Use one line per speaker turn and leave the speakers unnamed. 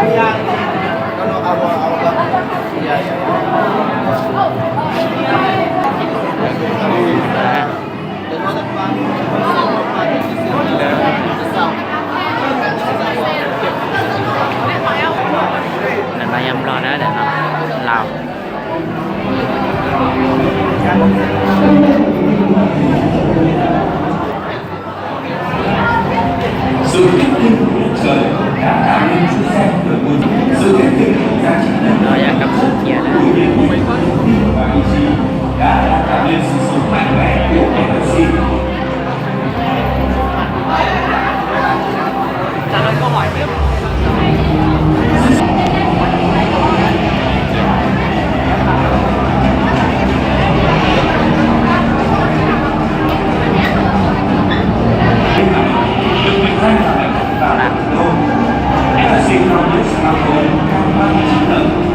Kalau awal-awal ya ya.
Lần này em lo đó để nó lao.
Sự kết tinh của trời đã tạo nên sự xem của mình. Sự kết tinh của giá trị nhân
Rồi ra cầm sự chia là
và ý chí đã tạo nên sự sống mạnh mẽ của NLC.
trả lời câu hỏi tiếp.
Được mệnh danh là mảnh tạo đô. NLC Founders bao gồm 39 tầng